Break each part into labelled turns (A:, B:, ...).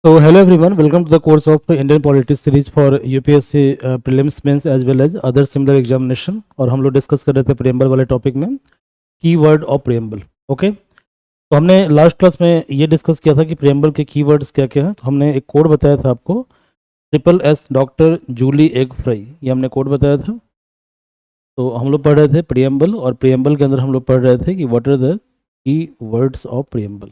A: So hello everyone, welcome to the course of Indian Politics series for UPSC prelims, mains as well as other similar examination। और हम लोग discuss कर रहे थे preamble वाले topic में कीवर्ड और प्रियम्बल। ओके, तो हमने लास्ट क्लास में ये डिस्कस किया था कि प्रियम्बल के कीवर्ड्स क्या क्या हैं। तो हमने एक कोड बताया था आपको, triple S doctor Julie egg fry, ये हमने कोड बताया था। तो हम लोग पढ़ रहे थे प्रियम्बल, और प्रियम्बल के अंदर हम लोग पढ़ रहे थे कि what are the key words of preamble.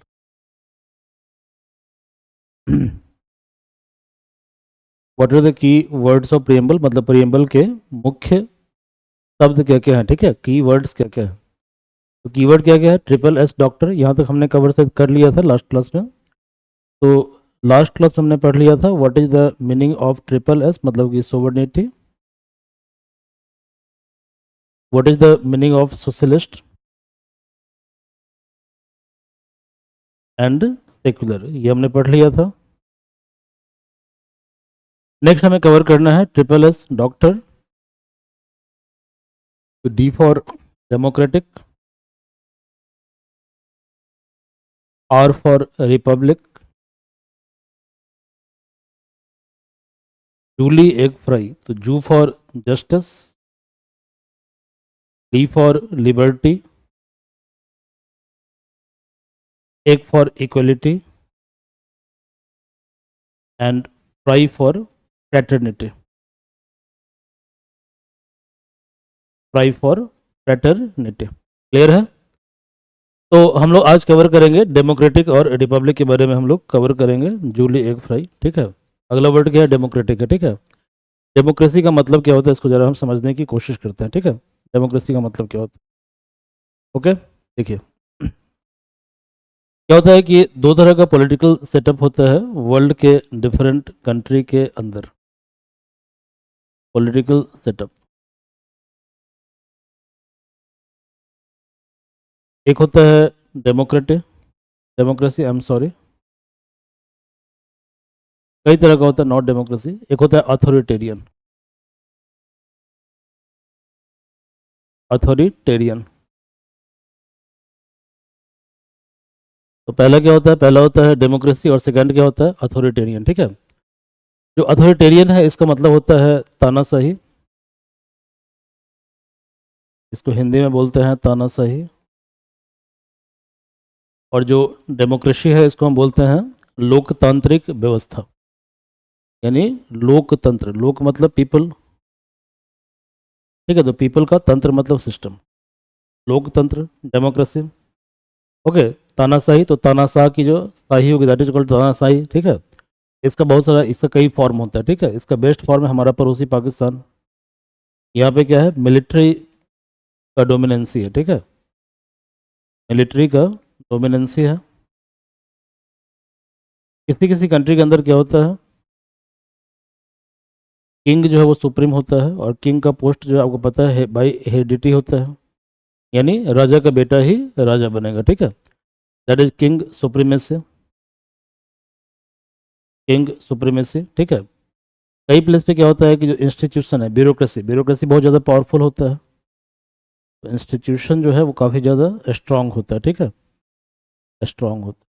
A: What are the key words of preamble, मतलब प्रियम्बल के मुख्य शब्द क्या क्या है। ठीक है, की वर्ड्स क्या क्या है। तो कीवर्ड क्या क्या है, ट्रिपल एस डॉक्टर, यहाँ तक हमने कवर से कर लिया था लास्ट क्लास में। तो लास्ट क्लास में हमने पढ़ लिया था what is the meaning of triple S, मतलब कि sovereignty. What is the meaning of socialist and secular, ये हमने पढ़ लिया था। नेक्स्ट हमें कवर करना है triple S doctor, D for democratic, R for republic, Julie egg fry तो जू for justice, D for liberty, egg for equality and fry for fraternity, fry for fraternity. Clear है। तो हम लोग आज कवर करेंगे डेमोक्रेटिक और रिपब्लिक के बारे में, हम लोग कवर करेंगे जूली एग फ्राई। ठीक है, अगला वर्ड क्या है, डेमोक्रेटिक है। ठीक है, डेमोक्रेसी का मतलब क्या होता है, इसको जरा हम समझने की कोशिश करते हैं। ठीक है, डेमोक्रेसी का मतलब क्या होता है। ओके, देखिए क्या होता है कि दो तरह का पॉलिटिकल सेटअप होता है वर्ल्ड के डिफरेंट कंट्री के अंदर। पॉलिटिकल सेटअप, एक होता है डेमोक्रेसी, आई एम सॉरी, कई तरह का होता है नॉट डेमोक्रेसी। एक होता है अथॉरिटेरियन, अथॉरिटेरियन। तो पहला क्या होता है, पहला होता है डेमोक्रेसी और सेकंड क्या होता है, अथॉरिटेरियन। ठीक है, जो अथॉरिटेरियन है इसका मतलब होता है तानाशाही, इसको हिंदी में बोलते हैं तानाशाही। और जो डेमोक्रेसी है इसको हम बोलते हैं लोकतांत्रिक व्यवस्था, यानी लोकतंत्र, लोक मतलब पीपल। ठीक है, तो पीपल का तंत्र मतलब सिस्टम, लोकतंत्र, डेमोक्रेसी। ओके, तानाशाही तो तानाशाह की जो शाही होगी दैट इज कॉल्ड तानाशाही। ठीक है, इसका बहुत सारा, इसका कई फॉर्म होता है। ठीक है, इसका बेस्ट फॉर्म है हमारा पड़ोसी पाकिस्तान। यहाँ पे क्या है, मिलिट्री का डोमिनेंसी है। ठीक है, मिलिट्री का डोमिनेंसी है। किसी किसी कंट्री के अंदर क्या होता है, किंग जो है वो सुप्रीम होता है, और किंग का पोस्ट जो है आपको पता है बाई हेरिडिटी होता है, यानी राजा का बेटा ही राजा बनेगा। ठीक है, that is king supremacy, king supremacy. ठीक है, कई प्लेस पे क्या होता है कि जो इंस्टीट्यूशन है, ब्यूरोक्रेसी, ब्यूरोक्रेसी बहुत ज़्यादा पावरफुल होता है, तो इंस्टीट्यूशन जो है वो काफ़ी ज़्यादा स्ट्रांग होता है। ठीक है, स्ट्रांग होता है।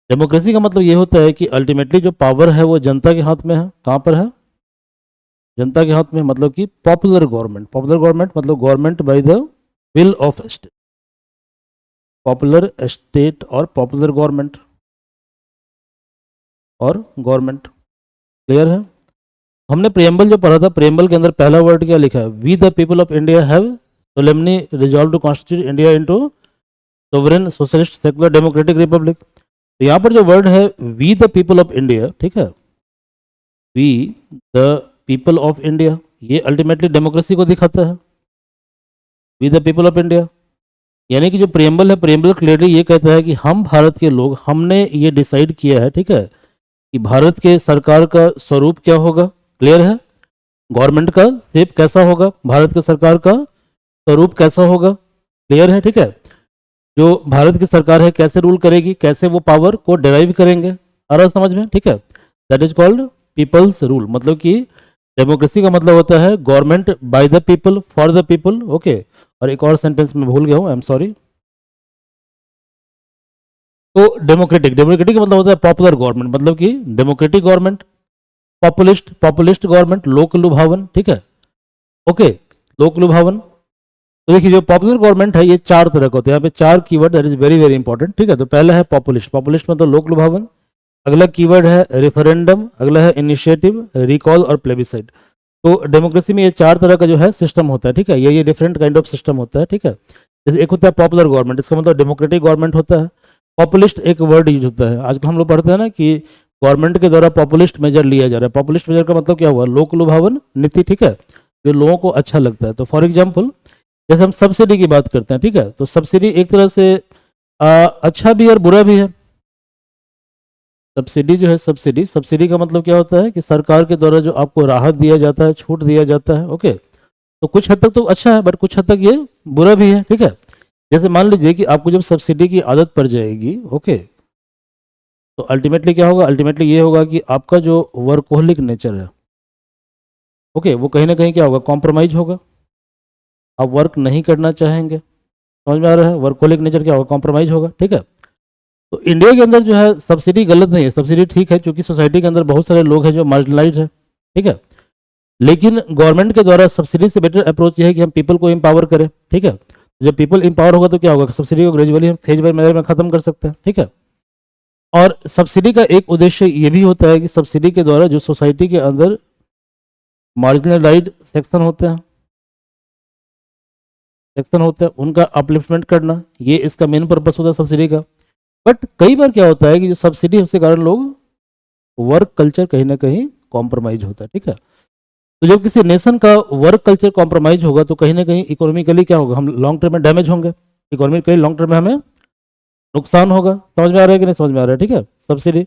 A: डेमोक्रेसी का मतलब ये होता है कि अल्टीमेटली जो पावर है वो जनता के हाथ में है। कहाँ पर है, जनता के हाथ में, मतलब कि पॉपुलर गवर्नमेंट, पॉपुलर गवर्नमेंट मतलब government by the will of state, popular state और पॉपुलर गवर्नमेंट और गवर्नमेंट। क्लियर है। हमने प्रियम्बल जो पढ़ा था, प्रियम्बल के अंदर पहला वर्ड क्या लिखा है, we the people of India have solemnly resolve to constitute India into sovereign socialist secular democratic republic. तो यहाँ पर जो वर्ड है we the people of India, ठीक है, we the people of India, ये अल्टीमेटली डेमोक्रेसी को दिखाता है, we the people of India. यानी कि जो प्रियम्बल है, प्रियम्बल क्लियरली ये कहता है कि हम भारत के लोग, हमने ये डिसाइड किया है, ठीक है, कि भारत के सरकार का स्वरूप क्या होगा। क्लियर है, गवर्नमेंट का शेप कैसा होगा, भारत के सरकार का स्वरूप कैसा होगा। क्लियर है। ठीक है, जो भारत की सरकार है कैसे रूल करेगी, कैसे वो पावर को डिराइव करेंगे, आ रहा समझ में। ठीक है, that is called people's rule, मतलब कि डेमोक्रेसी का मतलब होता है government by the people for the people. Okay, और एक और सेंटेंस में भूल गया हूँ, आई एम सॉरी, तो डेमोक्रेटिक, डेमोक्रेटिक का मतलब होता है पॉपुलर गवर्नमेंट, मतलब कि democratic government, populist, populist government, लोक लुभावन, ठीक है, ओके, लोक लुभावन। तो देखिए जो पॉपुलर गवर्नमेंट है ये चार तरह का होता है, यहाँ पे चार keyword that is very very important, ठीक है। तो पहला है पॉपुलिस्ट, पॉपुलिस्ट मतलब लोक लुभावन, अगला कीवर्ड है रेफरेंडम, अगला है इनिशिएटिव, रिकॉल और प्लेबिसाइड। तो डेमोक्रेसी में ये चार तरह का जो है सिस्टम होता है, ठीक है, ये डिफरेंट काइंड ऑफ सिस्टम होता है, ठीक है। जैसे एक होता है पॉपुलर गवर्नमेंट, इसका मतलब डेमोक्रेटिक गवर्नमेंट होता है। पॉपुलिस्ट एक वर्ड यूज होता है, आजकल हम लोग पढ़ते हैं ना कि गवर्नमेंट के द्वारा पॉपुलिस्ट मेजर लिया जा रहा है। पॉपुलिस्ट मेजर का मतलब क्या हुआ, लोक लुभावन नीति, ठीक है, जो लोगों को अच्छा लगता है। तो फॉर एग्जाम्पल जैसे हम सब्सिडी की बात करते हैं, ठीक है, तो सब्सिडी एक तरह से अच्छा भी है और बुरा भी है। सब्सिडी जो है, सब्सिडी, सब्सिडी का मतलब क्या होता है कि सरकार के द्वारा जो आपको राहत दिया जाता है, छूट दिया जाता है, ओके। तो कुछ हद तक तो अच्छा है बट कुछ हद तक ये बुरा भी है, ठीक है। जैसे मान लीजिए कि आपको जब सब्सिडी की आदत पड़ जाएगी, ओके, तो अल्टीमेटली क्या होगा, अल्टीमेटली ये होगा कि आपका जो वर्कोहलिक नेचर है, ओके, वो कहीं ना कहीं क्या होगा, कॉम्प्रोमाइज होगा, आप वर्क नहीं करना चाहेंगे। समझ में आ रहा है, वर्कोहलिक नेचर क्या होगा, कॉम्प्रोमाइज होगा, ठीक है। तो इंडिया के अंदर जो है सब्सिडी गलत नहीं है, सब्सिडी ठीक है, क्योंकि सोसाइटी के अंदर बहुत सारे लोग हैं जो मार्जिनलाइज है, ठीक है। लेकिन गवर्नमेंट के द्वारा सब्सिडी से बेटर अप्रोच ये है कि हम पीपल को एम्पावर करें, ठीक है। जब पीपल एम्पावर होगा तो क्या होगा, सब्सिडी को ग्रेजुअली हम फेज बाय मेजर में खत्म कर सकते हैं, ठीक है। और सब्सिडी का एक उद्देश्य ये भी होता है कि सब्सिडी के द्वारा जो सोसाइटी के अंदर मार्जिनलाइज्ड सेक्शन होते हैं उनका अपलिफ्टमेंट करना, ये इसका मेन पर्पस होता है सब्सिडी का। बट कई बार क्या होता है कि जो सब्सिडी है उसके कारण लोग वर्क कल्चर कहीं ना कहीं कॉम्प्रोमाइज होता है, ठीक है। तो जब किसी नेशन का वर्क कल्चर कॉम्प्रोमाइज होगा तो कहीं ना कहीं इकोनॉमिकली क्या होगा, हम लॉन्ग टर्म में डैमेज होंगे, इकोनॉमिकली लॉन्ग टर्म में हमें नुकसान होगा। समझ में आ रहा है कि नहीं समझ में आ रहा है, ठीक है, सब्सिडी।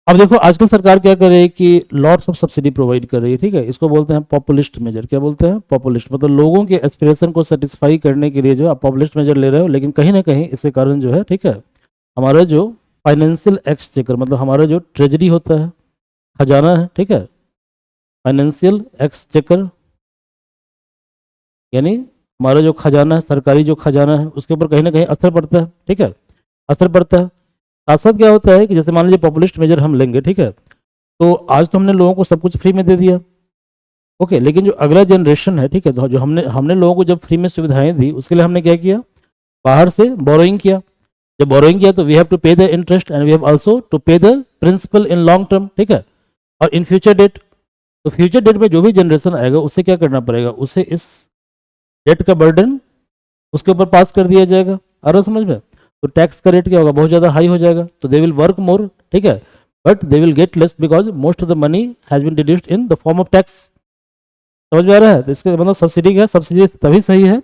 A: अब देखो आजकल सरकार क्या कर रही है कि लॉट्स ऑफ सब्सिडी प्रोवाइड कर रही है, ठीक है, इसको बोलते हैं पॉपुलिस्ट मेजर। क्या बोलते हैं, पॉपुलिस्ट, मतलब लोगों के एस्पिरेशन को सेटिस्फाई करने के लिए जो आप पॉपुलिस्ट मेजर ले रहे हो, लेकिन कहीं ना कहीं इसके कारण जो है, ठीक है, हमारा जो फाइनेंशियल एक्सचेकर, मतलब हमारा जो ट्रेजरी होता है, खजाना है, ठीक है, फाइनेंशियल एक्सचेकर यानी हमारा जो खजाना है, सरकारी जो खजाना है, उसके ऊपर कहीं ना कहीं असर पड़ता है, ठीक है, असर पड़ता है। साथ साथ क्या होता है कि जैसे मान लीजिए पॉपुलिस्ट मेजर हम लेंगे, ठीक है, तो आज तो हमने लोगों को सब कुछ फ्री में दे दिया, ओके, लेकिन जो अगला जनरेशन है, ठीक है, तो जो हमने हमने लोगों को जब फ्री में सुविधाएं दी उसके लिए हमने क्या किया, बाहर से बोरोइंग किया। जब बोरोइंग किया तो we have to pay the interest and we have also to pay the principal in long term, ठीक है, और इन फ्यूचर डेट। तो फ्यूचर डेट में जो भी जनरेशन आएगा उसे क्या करना पड़ेगा, उसे इस डेट का बर्डन उसके ऊपर पास कर दिया जाएगा। आ रहा समझ में, तो टैक्स का रेट क्या होगा, बहुत ज़्यादा हाई हो जाएगा, तो दे विल वर्क मोर, ठीक है, but they will get less because most of the money has been deduced in the form of tax. समझ में आ रहा है, तो इसका मतलब सब्सिडी क्या है, सब्सिडी तभी सही है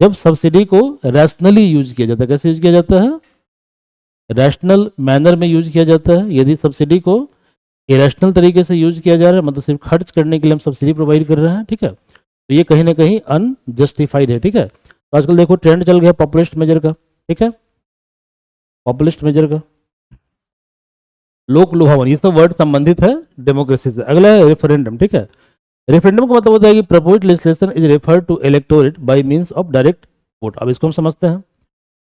A: जब सब्सिडी को रैशनली यूज किया जाता है। कैसे यूज किया जाता है, रैशनल मैनर में यूज किया जाता है। यदि सब्सिडी को इरेशनल तरीके से यूज किया जा रहा है, मतलब सिर्फ खर्च करने के लिए हम सब्सिडी प्रोवाइड कर रहे हैं, ठीक है, तो ये कहीं ना कहीं अनजस्टिफाइड है, ठीक है। तो आजकल देखो ट्रेंड चल गया पॉपुलिस्ट मेजर का, ठीक है, पॉपुलिस्ट मेजर का, लोक लुभावन, ये सब वर्ड संबंधित है डेमोक्रेसी से। अगला है रेफरेंडम, ठीक है। रेफरेंडम का मतलब होता है कि proposed legislation is referred to electorate by means of direct vote. अब इसको हम समझते हैं,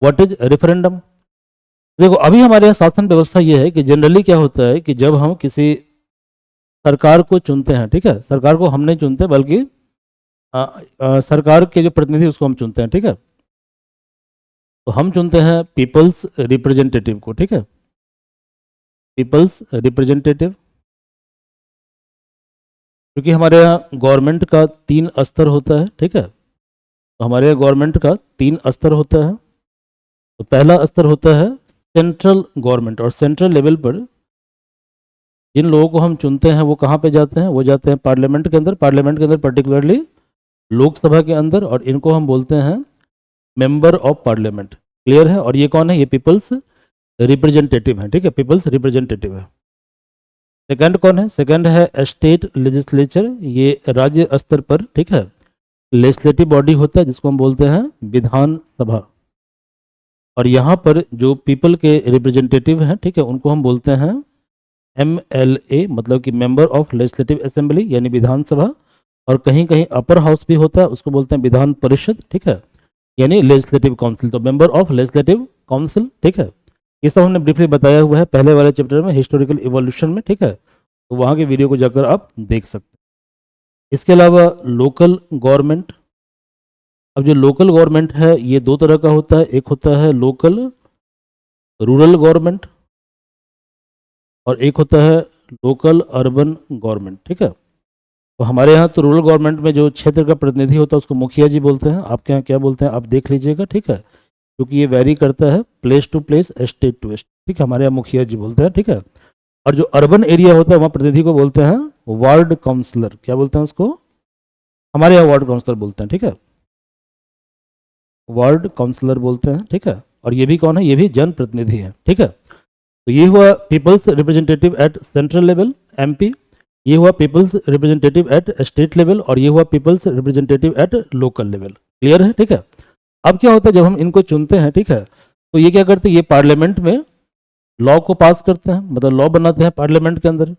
A: व्हाट इज रेफरेंडम। देखो अभी हमारे यहाँ शासन व्यवस्था ये है कि जनरली क्या होता है कि जब हम किसी सरकार को चुनते हैं, ठीक है, सरकार को हम नहीं चुनते बल्कि सरकार के जो प्रतिनिधि उसको हम चुनते हैं, ठीक है, तो हम चुनते हैं पीपल्स रिप्रेजेंटेटिव को, ठीक है, पीपल्स रिप्रेजेंटेटिव। क्योंकि हमारे यहाँ गवर्नमेंट का 3 स्तर होता है, ठीक है, तो हमारे यहाँ गवर्नमेंट का 3 स्तर होता है। तो पहला स्तर होता है सेंट्रल गवर्नमेंट, और सेंट्रल लेवल पर जिन लोगों को हम चुनते हैं वो कहाँ पे जाते हैं, वो जाते हैं पार्लियामेंट के अंदर, पार्लियामेंट के अंदर पर्टिकुलरली लोकसभा के अंदर, और इनको हम बोलते हैं मेंबर ऑफ पार्लियामेंट। क्लियर है, और ये कौन है, ये पीपल्स रिप्रेजेंटेटिव है, ठीक है, पीपल्स रिप्रेजेंटेटिव है। सेकंड कौन है, सेकंड है स्टेट लेजिस्लेचर, ये राज्य स्तर पर, ठीक है, लेजिस्लेटिव बॉडी होता है जिसको हम बोलते हैं विधान सभा। और यहाँ पर जो पीपल के रिप्रेजेंटेटिव हैं, ठीक है, उनको हम बोलते हैं MLA, मतलब कि मेंबर ऑफ लेजिस्लेटिव असेंबली यानी विधानसभा। और कहीं कहीं अपर हाउस भी होता है, उसको बोलते हैं विधान परिषद, ठीक है, यानी लेजिस्लेटिव काउंसिल। तो मेंबर ऑफ लेजिस्लेटिव काउंसिल, ठीक है, ये सब हमने ब्रीफली बताया हुआ है पहले वाले चैप्टर में हिस्टोरिकल इवोल्यूशन में, ठीक है, तो वहाँ के वीडियो को जाकर आप देख सकते हैं। इसके अलावा लोकल गवर्नमेंट, अब जो लोकल गवर्नमेंट है ये दो तरह का होता है, एक होता है लोकल रूरल गवर्नमेंट और एक होता है लोकल अर्बन गवर्नमेंट, ठीक है। तो हमारे यहाँ तो रूरल गवर्नमेंट में जो क्षेत्र का प्रतिनिधि होता है उसको मुखिया जी बोलते हैं, आपके यहाँ क्या बोलते हैं आप देख लीजिएगा, ठीक है, क्योंकि ये वेरी करता है place to place, state to state, ठीक है, हमारे यहाँ मुखिया जी बोलते हैं, ठीक है। और जो अर्बन एरिया होता है वहाँ प्रतिनिधि को बोलते हैं वार्ड काउंसलर, क्या बोलते हैं उसको, हमारे यहाँ वार्ड काउंसलर बोलते हैं, ठीक है, वार्ड काउंसलर बोलते हैं, ठीक है। और ये भी कौन है, ये भी जनप्रतिनिधि है, ठीक है। तो ये हुआ people's representative at central level MP, ये हुआ people's representative at state level और ये हुआ people's representative at local level. Clear है, ठीक है। अब क्या होता है जब हम इनको चुनते हैं, ठीक है, तो ये क्या करते हैं, ये पार्लियामेंट में लॉ को पास करते हैं, मतलब लॉ बनाते हैं पार्लियामेंट के अंदर।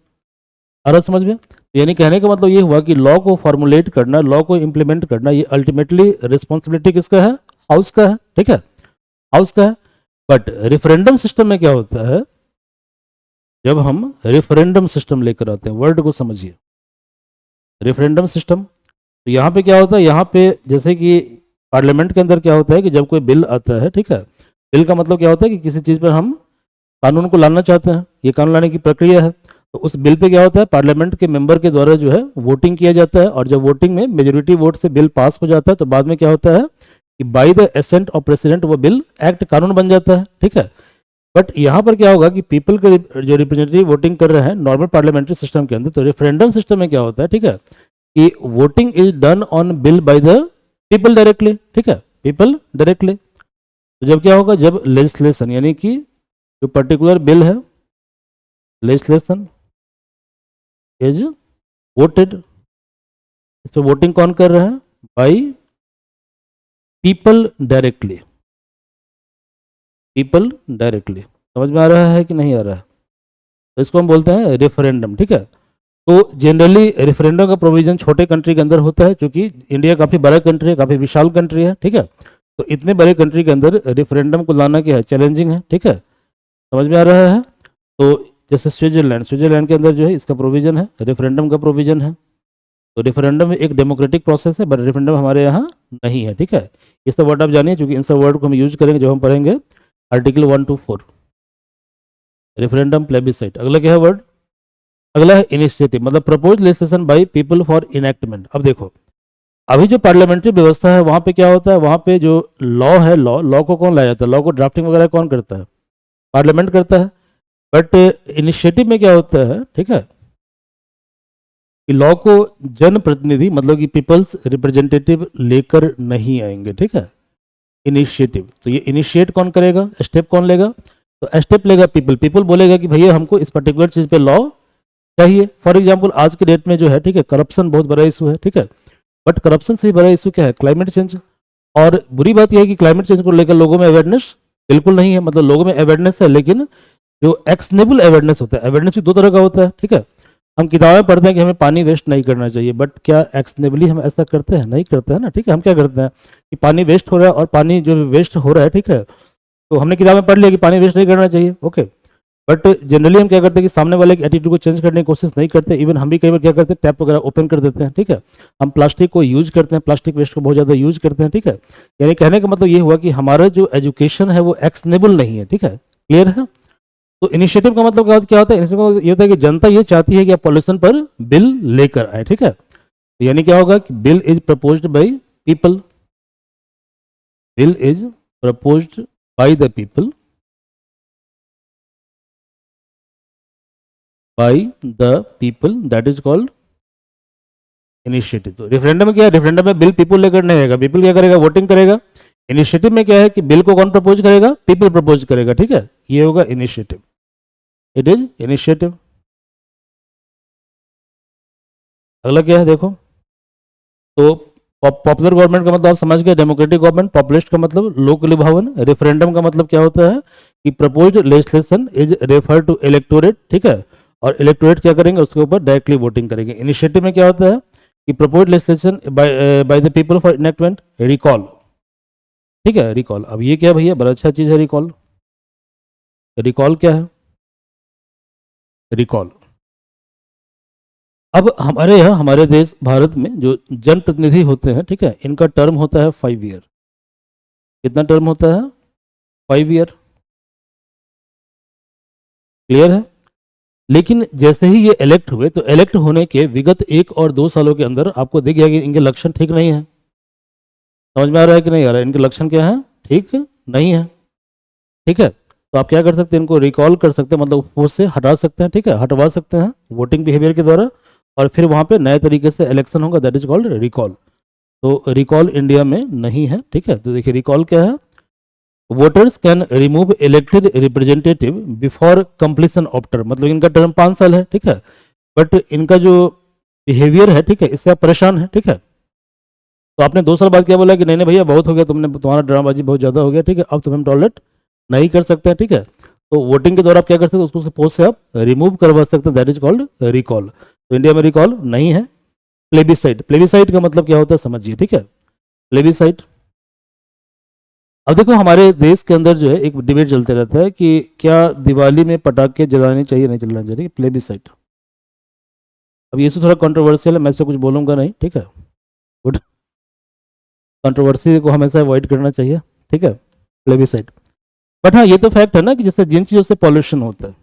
A: आ रहा समझ में, यानी कहने का मतलब ये हुआ कि लॉ को फॉर्मुलेट करना, लॉ को इम्प्लीमेंट करना, ये अल्टीमेटली रिस्पॉन्सिबिलिटी किसका है, हाउस का है, ठीक है, हाउस का है। बट रेफरेंडम सिस्टम में क्या होता है, जब हम रेफरेंडम सिस्टम लेकर आते हैं, वर्ड को समझिए, रेफरेंडम सिस्टम, तो यहाँ पे क्या होता है, यहाँ पे जैसे कि पार्लियामेंट के अंदर क्या होता है कि जब कोई बिल आता है, ठीक है, बिल का मतलब क्या होता है कि किसी चीज़ पर हम कानून को लाना चाहते हैं, ये कानून लाने की प्रक्रिया है, तो उस बिल पे क्या होता है, पार्लियामेंट के मेंबर के द्वारा जो है वोटिंग किया जाता है, और जब वोटिंग में मेजोरिटी वोट से बिल पास हो जाता है तो बाद में क्या होता है कि by the ascent of president वो बिल एक्ट कानून बन जाता है, ठीक है। बट यहाँ पर क्या होगा कि पीपल के जो रिप्रेजेंटेटिव वोटिंग कर रहे हैं नॉर्मल पार्लियामेंट्री सिस्टम के अंदर, तो रेफरेंडम सिस्टम में क्या होता है, ठीक है, कि voting is done on bill bye the people directly, ठीक है, पीपल डायरेक्टली। तो जब क्या होगा, जब लेजिस्लेशन यानी कि जो पर्टिकुलर बिल है, लेजिस्लेशन इज वोटेड, इस पर वोटिंग कौन कर रहे हैं, by people directly, people directly. समझ में आ रहा है कि नहीं आ रहा है, तो इसको हम बोलते हैं रेफरेंडम, ठीक है। तो जनरली रेफरेंडम का प्रोविजन छोटे कंट्री के अंदर होता है, क्योंकि इंडिया काफ़ी बड़ा कंट्री है, काफ़ी विशाल कंट्री है, ठीक है, तो इतने बड़े कंट्री के अंदर रेफरेंडम को लाना क्या है, चैलेंजिंग है, ठीक है, समझ में आ रहा है। तो जैसे स्विट्जरलैंड, स्विट्जरलैंड के अंदर जो है इसका प्रोविजन है, रेफरेंडम का प्रोविजन है, तो रेफरेंडम एक डेमोक्रेटिक प्रोसेस है, बट रेफरेंडम हमारे यहाँ नहीं है, ठीक है। ये सब वर्ड आप जानिए, क्योंकि इन सब वर्ड को हम यूज करेंगे जब हम पढ़ेंगे आर्टिकल 1 to 4, रेफरेंडम प्लेबिसाइट। अगला क्या है वर्ड, अगला है इनिशिएटिव, मतलब propose legislation by people for enactment. अब देखो अभी जो पार्लियामेंट्री व्यवस्था है वहाँ पे क्या होता है, वहाँ पे जो लॉ है, लॉ को कौन लाया जाता है, लॉ को ड्राफ्टिंग वगैरह कौन करता है, पार्लियामेंट करता है। बट इनिशिएटिव में क्या होता है, ठीक है, कि लॉ को जनप्रतिनिधि मतलब कि पीपल्स रिप्रेजेंटेटिव लेकर नहीं आएंगे, ठीक है, इनिशिएटिव। तो ये इनिशिएट कौन करेगा, स्टेप कौन लेगा, तो स्टेप लेगा पीपल, पीपल बोलेगा कि भैया हमको इस पर्टिकुलर चीज़ पे लॉ चाहिए। फॉर एग्जाम्पल आज के डेट में जो है, ठीक है, करप्शन बहुत बड़ा इशू है, ठीक है, बट करप्शन से बड़ा इशू क्या है, क्लाइमेट चेंज। और बुरी बात यह है कि क्लाइमेट चेंज को लेकर लोगों में अवेयरनेस बिल्कुल नहीं है, मतलब लोगों में अवेयरनेस है लेकिन जो एक्शनेबल अवेयरनेस होता है, अवेयरनेस भी दो तरह का होता है, ठीक है। हम किताबें पढ़ते हैं कि हमें पानी वेस्ट नहीं करना चाहिए, बट क्या एक्शनेबली हम ऐसा करते हैं, नहीं करते हैं ना, ठीक है। हम क्या करते हैं कि पानी वेस्ट हो रहा है, और पानी जो वेस्ट हो रहा है, ठीक है, तो हमने किताबें पढ़ लिया कि पानी वेस्ट नहीं करना चाहिए, ओके, बट जनरली हम क्या करते हैं कि सामने वाले के एटीट्यूड को चेंज करने की कोशिश नहीं करते। इवन हम भी कई बार क्या करते हैं, टैप वगैरह ओपन कर देते हैं, ठीक है, हम प्लास्टिक को यूज करते हैं, प्लास्टिक वेस्ट को बहुत ज़्यादा यूज करते हैं, ठीक है। यानी कहने का मतलब ये हुआ कि हमारा जो एजुकेशन है वो एक्शनेबल नहीं है, ठीक है, क्लियर है। तो इनिशिएटिव का मतलब क्या होता है, इनिशिएटिव का ये होता है कि जनता ये चाहती है कि आप पॉल्यूशन पर बिल लेकर आए, ठीक है। यानी क्या होगा कि bill is proposed by people, bill is proposed by the people, bye the people, that is called initiative. तो रेफरेंडम में क्या है, रेफरेंडम में बिल पीपल लेकर नहीं आएगा, पीपल क्या करेगा, वोटिंग करेगा। इनिशिएटिव में क्या है कि बिल को कौन प्रपोज करेगा, पीपल प्रपोज करेगा, ठीक है, ये होगा इनिशिएटिव, इट इज इनिशिएटिव। अगला क्या है देखो, तो पॉपुलर गवर्नमेंट का मतलब आप समझ गए, डेमोक्रेटिक गवर्नमेंट, पॉपुलिस्ट का मतलब लोक लुभावन, रेफरेंडम का मतलब क्या होता है कि proposed legislation is refer to electorate, ठीक है, और इलेक्टोरेट क्या करेंगे, उसके ऊपर डायरेक्टली वोटिंग करेंगे। इनिशिएटिव में क्या होता है कि proposed legislation bye the people for enactment, recall, ठीक है, रिकॉल। अब ये क्या भैया, बड़ा अच्छा चीज़ है रिकॉल, रिकॉल क्या है? रिकॉल। अब हमारे यहाँ, हमारे देश भारत में जो जनप्रतिनिधि होते हैं, ठीक है, इनका टर्म होता है 5 ईयर। कितना टर्म होता है? 5 ईयर। क्लियर है? लेकिन जैसे ही ये इलेक्ट हुए, तो इलेक्ट होने के विगत 1 और 2 सालों के अंदर आपको दिख गया कि इनके लक्षण ठीक नहीं है। समझ में आ रहा है कि नहीं आ रहा है? इनके लक्षण क्या है? ठीक नहीं है। ठीक है, तो आप क्या कर सकते हैं? इनको रिकॉल कर सकते हैं, मतलब पोस्ट से हटा सकते हैं, ठीक है, हटवा सकते हैं वोटिंग बिहेवियर के द्वारा, और फिर वहाँ पे नए तरीके से इलेक्शन होगा, दैट इज कॉल्ड रिकॉल। तो रिकॉल इंडिया में नहीं है। ठीक है, तो देखिए रिकॉल क्या है? Voters can remove elected representative before completion of term, मतलब इनका टर्म 5 साल है, ठीक है, बट इनका जो बिहेवियर है, ठीक है, इससे आप परेशान हैं। ठीक है, तो आपने 2 साल बाद क्या बोला कि नहीं नहीं भैया बहुत हो गया, तुमने, तुम्हारा ड्रामाबाजी बहुत ज़्यादा हो गया, ठीक है, अब तुम्हें टॉलरेट नहीं कर सकते हैं। ठीक है, तो वोटिंग के द्वारा आप क्या कर सकते हैं? उसको पोस्ट से आप रिमूव करवा सकते हैं, दैट इज कॉल्ड रिकॉल। तो इंडिया में रिकॉल नहीं है। प्लेबिसाइट, प्लेबिसाइट का मतलब क्या होता है समझिए। ठीक है, प्लेबिसाइट, अब देखो हमारे देश के अंदर जो है एक डिबेट चलते रहता है कि क्या दिवाली में पटाखे जलाने चाहिए नहीं जलाने चाहिए, प्लेबिसाइट। अब ये थोड़ा कंट्रोवर्शियल है, मैं इससे कुछ बोलूंगा नहीं। ठीक है, गुड, कंट्रोवर्सी को हमेशा अवॉइड करना चाहिए। ठीक है, प्लेबिसाइट। बट हाँ, ये तो फैक्ट है ना कि जैसे जिन चीज़ों से पॉल्यूशन होता है,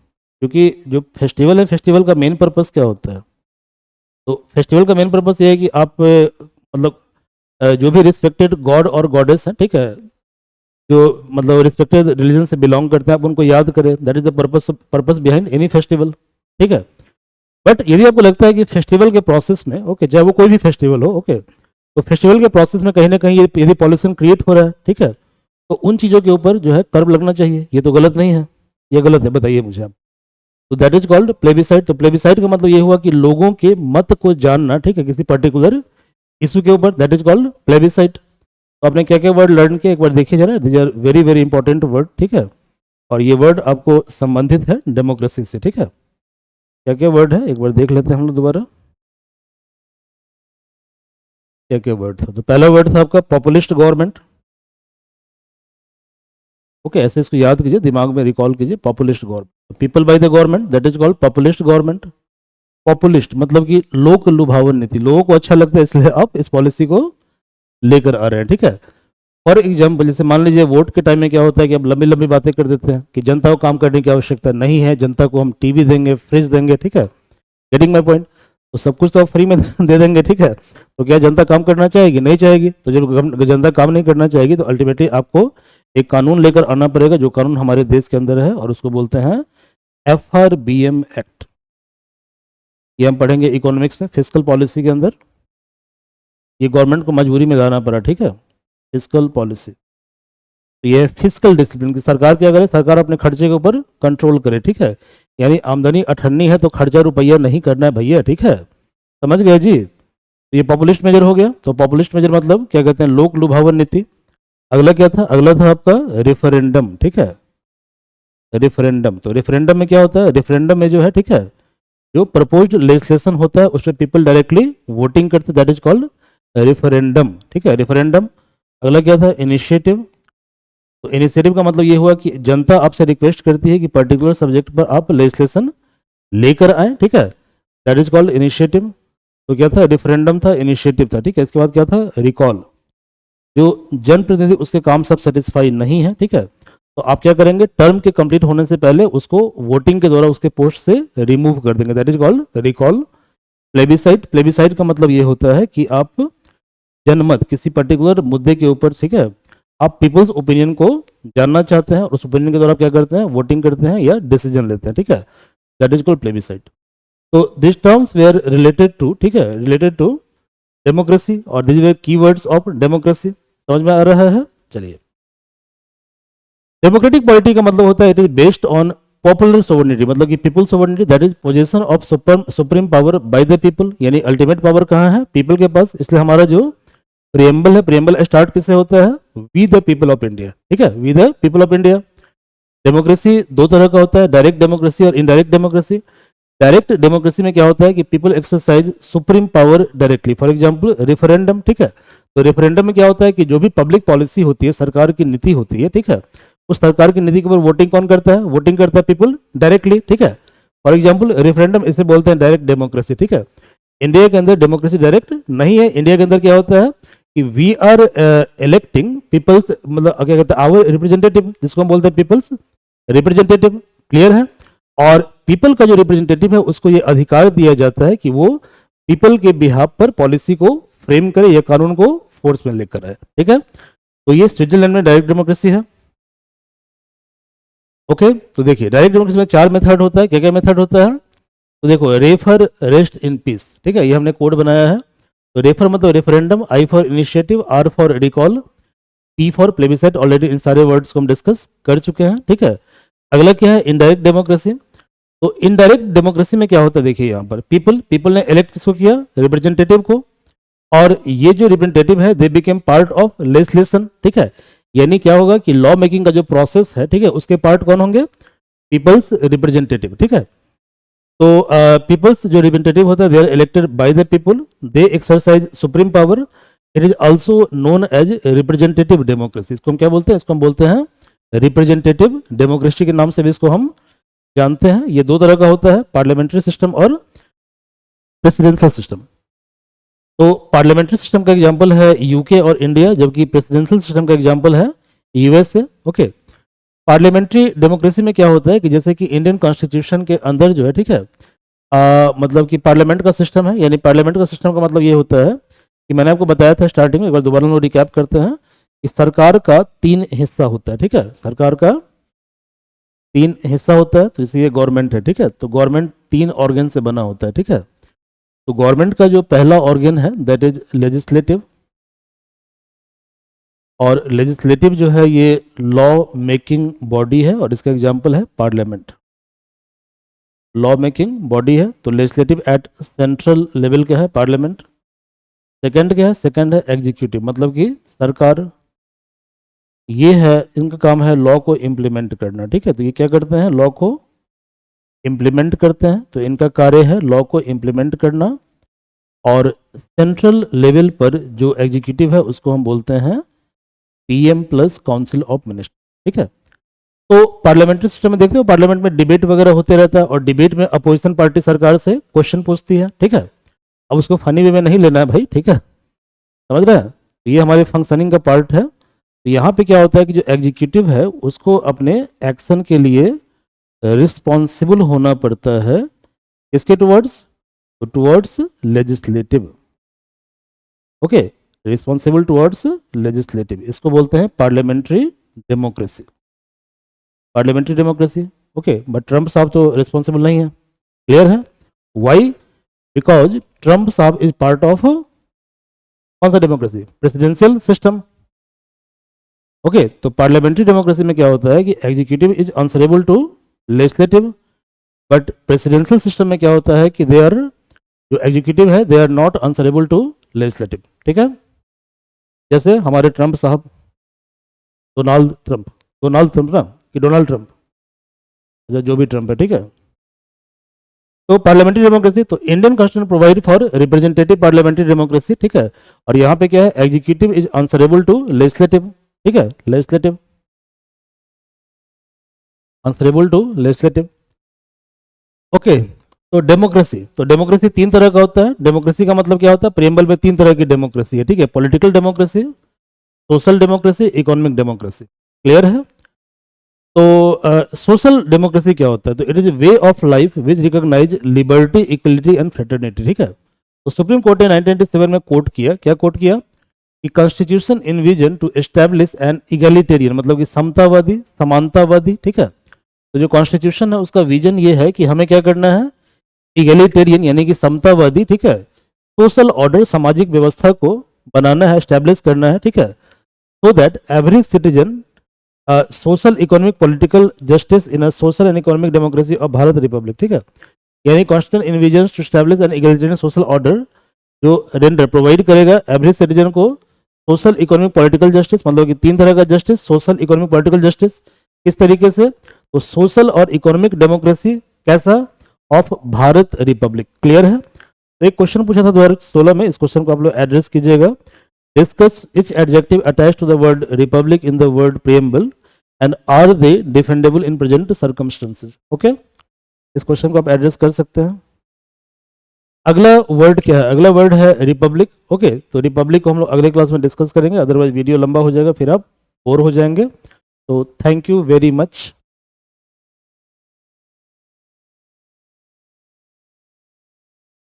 A: क्योंकि जो फेस्टिवल है, फेस्टिवल का मेन पर्पस क्या होता है? तो फेस्टिवल का मेन पर्पस ये है कि आप मतलब जो भी रिस्पेक्टेड गॉड और गॉडेस हैं, ठीक है, जो मतलब रिस्पेक्टेड रिलीजन से बिलोंग करते हैं, आप उनको याद करें, that is the purpose behind any festival. ठीक है, बट यदि आपको लगता है कि फेस्टिवल के प्रोसेस में, ओके, चाहे वो कोई भी फेस्टिवल हो, ओके, तो फेस्टिवल के प्रोसेस में कहीं ना कहीं यदि पॉल्यूशन क्रिएट हो रहा है, ठीक है, तो उन चीज़ों के ऊपर जो है कर्ब लगना चाहिए। ये तो गलत नहीं है, ये गलत है, बताइए मुझे आप। तो दैट इज कॉल्ड प्लेबिसाइट। तो प्लेबिसाइट का मतलब ये हुआ कि लोगों के मत को जानना, ठीक है, किसी पर्टिकुलर इशू के ऊपर, दैट इज कॉल्ड प्लेबिसाइट। तो आपने क्या क्या वर्ड लर्न किए एक बार देखिए जरा, these are very very important word. ठीक है, और ये वर्ड आपको संबंधित है डेमोक्रेसी से। ठीक है, क्या क्या वर्ड है एक बार देख लेते हैं हम लोग दोबारा, क्या क्या वर्ड था। तो पहला वर्ड था आपका पॉपुलिस्ट गवर्नमेंट। ओके, ऐसे इसको याद कीजिए, दिमाग में रिकॉल कीजिए, populist government, people by the government, that is called populist government. Populist मतलब कि लोक लुभावन नीति, लोगों को अच्छा लगता है इसलिए आप इस पॉलिसी को लेकर आ रहे हैं। ठीक है, फॉर एग्जाम्पल जैसे मान लीजिए वोट के टाइम में क्या होता है कि अब लंबी लंबी बातें कर देते हैं कि जनता को काम करने की आवश्यकता नहीं है, जनता को हम टीवी देंगे, फ्रिज देंगे। ठीक है, गेटिंग माई पॉइंट? तो सब कुछ तो आप फ्री में दे देंगे। ठीक है, तो क्या जनता काम करना चाहेगी? नहीं चाहेगी। तो जब जनता काम नहीं करना चाहेगी तो अल्टीमेटली आपको एक कानून लेकर आना पड़ेगा, जो कानून हमारे देश के अंदर है, और उसको बोलते हैं FRBM एक्ट। ये हम पढ़ेंगे इकोनॉमिक्स में, फिजिकल पॉलिसी के अंदर। ये गवर्नमेंट को मजबूरी में लाना पड़ा। ठीक है, फिजिकल पॉलिसी, तो ये फिजिकल डिसिप्लिन की सरकार क्या करे? सरकार अपने खर्चे के ऊपर कंट्रोल करे। ठीक है, यानी आमदनी 98 है तो खर्चा रुपया नहीं करना है भैया। ठीक है, समझ गए जी? तो ये पॉपुलिस्ट मेजर हो गया। तो पॉपुलिस्ट मेजर मतलब क्या कहते हैं? लोक लुभावन नीति। अगला क्या था? अगला था आपका रेफरेंडम। ठीक है, रेफरेंडम। तो रेफरेंडम में क्या होता है? रेफरेंडम में जो है, ठीक है, जो प्रपोज्ड लेजिस्लेशन होता है उस पर पीपल डायरेक्टली वोटिंग करते, दैट इज कॉल्ड रेफरेंडम। ठीक है, रेफरेंडम। अगला क्या था? इनिशिएटिव। तो इनिशिएटिव का मतलब ये हुआ कि जनता आपसे रिक्वेस्ट करती है कि पर्टिकुलर सब्जेक्ट पर आप लेजिस्लेशन लेकर आए। ठीक है, दैट इज कॉल्ड इनिशिएटिव। तो क्या था? रेफरेंडम था, इनिशिएटिव था। ठीक है, इसके बाद क्या था? रिकॉल। जो जनप्रतिनिधि उसके काम सब सेटिस्फाई नहीं है, ठीक है, तो आप क्या करेंगे? टर्म के कंप्लीट होने से पहले उसको वोटिंग के द्वारा उसके पोस्ट से रिमूव कर देंगे, that is called recall. Plebiscite, plebiscite का मतलब ये होता है कि आप जनमत किसी पर्टिकुलर मुद्दे के ऊपर, ठीक है, आप पीपल्स ओपिनियन को जानना चाहते हैं और उस ओपिनियन के द्वारा क्या करते हैं? वोटिंग करते हैं या डिसीजन लेते हैं। ठीक है, दैट इज कॉल्ड प्लेबिसाइट। तो this terms were related to, ठीक है, रिलेटेड टू डेमोक्रेसी, और this were keywords of democracy. समझ में आ रहा है? चलिए, डेमोक्रेटिक पॉलिटी का मतलब होता है it is based on popular sovereignty, मतलब कि people sovereignty, that is position of supreme power bye the people, यानी अल्टीमेट पावर कहाँ है? पीपल के पास। इसलिए हमारा जो प्रियम्बल है, प्रियम्बल स्टार्ट किससे होता है? We the people of India. ठीक है, we the people of India. Democracy दो तरह का होता है, डायरेक्ट डेमोक्रेसी और इनडायरेक्ट डेमोक्रेसी। डायरेक्ट डेमोक्रेसी में क्या होता है कि people exercise supreme power directly, for example referendum. ठीक है, तो रेफरेंडम में क्या होता है कि जो भी पब्लिक पॉलिसी होती है, सरकार की नीति होती है, ठीक है, उस सरकार की नीति के ऊपर वोटिंग कौन करता है? वोटिंग करता है पीपल डायरेक्टली, ठीक है। फॉर एग्जाम्पल रेफरेंडम, इसे बोलते हैं डायरेक्ट डेमोक्रेसी, ठीक है। इंडिया के अंदर डेमोक्रेसी डायरेक्ट नहीं है। इंडिया के अंदर क्या होता है कि वी आर इलेक्टिंग पीपल्स, मतलब क्या कहते हैं, आवर रिप्रेजेंटेटिव, जिसको हम बोलते हैं पीपल्स रिप्रेजेंटेटिव, क्लियर है। और पीपल का जो रिप्रेजेंटेटिव है उसको ये अधिकार दिया जाता है कि वो पीपल के बिहाफ पर पॉलिसी को फ्रेम करे या कानून को फोर्स में लेकर आए, ठीक है। तो ये स्विट्जरलैंड में डायरेक्ट डेमोक्रेसी है। ओके, तो देखिए डायरेक्ट डेमोक्रेसी में 4 मेथड होता है। क्या क्या मेथड होता है? तो देखो, रेफर, रेस्ट इन पीस, ठीक है, ये हमने कोड बनाया है। तो रेफर मतलब referendum, I for initiative, R for recall, P for plebiscite. Already इन सारे वर्ड्स को हम डिस्कस कर चुके हैं, ठीक है। अगला क्या है? Indirect democracy. तो इनडायरेक्ट डेमोक्रेसी में क्या होता है? देखिए यहाँ पर पीपल ने इलेक्ट किसको किया? रिप्रेजेंटेटिव को। और ये जो रिप्रेजेंटेटिव है they became part of legislation, ठीक है। यानी क्या होगा कि लॉ मेकिंग का जो प्रोसेस है, ठीक है, उसके पार्ट कौन होंगे? पीपल्स रिप्रेजेंटेटिव, ठीक है। तो पीपल्स जो रिप्रेजेंटेटिव होता है they are elected by the people, they exercise supreme power. It is also known as representative democracy. इसको हम क्या बोलते हैं? इसको हम बोलते हैं रिप्रेजेंटेटिव डेमोक्रेसी के नाम से भी इसको हम जानते हैं। ये दो तरह का होता है, पार्लियामेंट्री सिस्टम और प्रेसिडेंशियल सिस्टम। तो पार्लियामेंट्री सिस्टम का एग्जांपल है यूके और इंडिया, जबकि प्रेसिडेंशियल सिस्टम का एग्जांपल है यूएसए। ओके, पार्लियामेंट्री डेमोक्रेसी में क्या होता है कि जैसे कि इंडियन कॉन्स्टिट्यूशन के अंदर जो है, ठीक है, मतलब कि पार्लियामेंट का सिस्टम है। यानी पार्लियामेंट का सिस्टम का मतलब ये होता है कि मैंने आपको बताया था स्टार्टिंग में, एक बार दोबारा हम रिकैप करते हैं कि सरकार का 3 हिस्सा होता है, ठीक है। सरकार का 3 हिस्सा होता है। तो इसलिए गवर्नमेंट है, ठीक है। तो गवर्नमेंट 3 ऑर्गन से बना होता है, ठीक है। तो गवर्नमेंट का जो पहला ऑर्गन है दैट इज लेजिस्लेटिव, और लेजिस्लेटिव जो है ये लॉ मेकिंग बॉडी है, और इसका एग्जांपल है पार्लियामेंट। लॉ मेकिंग बॉडी है, तो लेजिस्लेटिव एट सेंट्रल लेवल क्या है? पार्लियामेंट। सेकंड क्या है? सेकंड है एग्जीक्यूटिव, मतलब कि सरकार। ये है, इनका काम है लॉ को इम्प्लीमेंट करना, ठीक है। तो ये क्या करते हैं? लॉ को इम्प्लीमेंट करते हैं। तो इनका कार्य है लॉ को इम्प्लीमेंट करना। और सेंट्रल लेवल पर जो एग्जीक्यूटिव है उसको हम बोलते हैं PM plus council of minister, ठीक है। तो पार्लियामेंट्री सिस्टम में देखते हो, पार्लियामेंट में डिबेट वगैरह होते रहता है, और डिबेट में अपोजिशन पार्टी सरकार से क्वेश्चन पूछती है, ठीक है। अब उसको फनी वे में नहीं लेना है भाई, ठीक है, समझ रहे हैं। ये हमारे फंक्शनिंग का पार्ट है। तो यहाँ पे क्या होता है कि जो एग्जीक्यूटिव है उसको अपने एक्शन के लिए रिस्पॉन्सिबल होना पड़ता है। किसके towards? Towards legislative. Okay, responsible towards legislative, इसको बोलते हैं parliamentary democracy. Parliamentary democracy, okay. But Trump साहब तो रिस्पॉन्सिबल नहीं है, क्लियर है। वाई? बिकॉज ट्रंप साहब इज पार्ट ऑफ कौन सा डेमोक्रेसी? Presidential system. ओके, तो पार्लियामेंट्री डेमोक्रेसी में क्या होता है कि executive is answerable to legislative, but presidential system में क्या होता है कि दे आर, जो एग्जीक्यूटिव है they are not answerable to legislative, ठीक है। जैसे हमारे ट्रंप साहब, डोनाल्ड ट्रंप ना, कि डोनाल्ड ट्रंप, जो भी ट्रंप है, ठीक है। तो पार्लियामेंट्री डेमोक्रेसी, तो Indian constitution provide for representative parliamentary democracy, ठीक है। और यहाँ पे क्या है? Executive is answerable to legislative, ठीक है, legislative answerable to legislative. Okay, तो डेमोक्रेसी 3 तरह का होता है। डेमोक्रेसी का मतलब क्या होता है? प्रियम्बल में 3 तरह की डेमोक्रेसी है, ठीक है। Political democracy, social democracy, economic democracy, clear है। तो सोशल डेमोक्रेसी क्या होता है? तो it is way of life which recognize liberty, equality and fraternity, ठीक है। तो सुप्रीम कोर्ट ने 1997 में कोर्ट किया, क्या कोर्ट किया कि constitution envision to establish an egalitarian, मतलब कि समतावादी, समानतावादी, ठीक है। तो जो कॉन्स्टिट्यूशन है उसका विजन ये है कि हमें क्या करना है? इगैलिटेरियन यानी कि समतावादी, ठीक है, सोशल ऑर्डर, सामाजिक व्यवस्था को बनाना है, एस्टैब्लिश करना है, ठीक है। So that every citizen social, economic, political justice in a social and economic democracy of Bharat republic, ठीक है। यानी constitution envisions to establish an egalitarian social order, जो रेंडर प्रोवाइड करेगा एवरी सिटीजन को सोशल, इकोनॉमिक, पॉलिटिकल जस्टिस, मतलब कि 3 तरह का justice, social, economic, political justice. किस तरीके से? तो सोशल और इकोनॉमिक डेमोक्रेसी कैसा? ऑफ भारत रिपब्लिक, क्लियर है। तो एक क्वेश्चन पूछा था 2016 में, इस क्वेश्चन को आप लोग एड्रेस कीजिएगा। Discuss each adjective attach to the word republic in the word preamble and are they defendable in present circumstances. Okay, इस क्वेश्चन को आप एड्रेस कर सकते हैं। अगला वर्ड क्या है? अगला वर्ड है रिपब्लिक। ओके, तो रिपब्लिक को हम लोग अगले क्लास में डिस्कस करेंगे, अदरवाइज वीडियो लंबा हो जाएगा, फिर आप बोर हो जाएंगे। तो थैंक यू वेरी मच।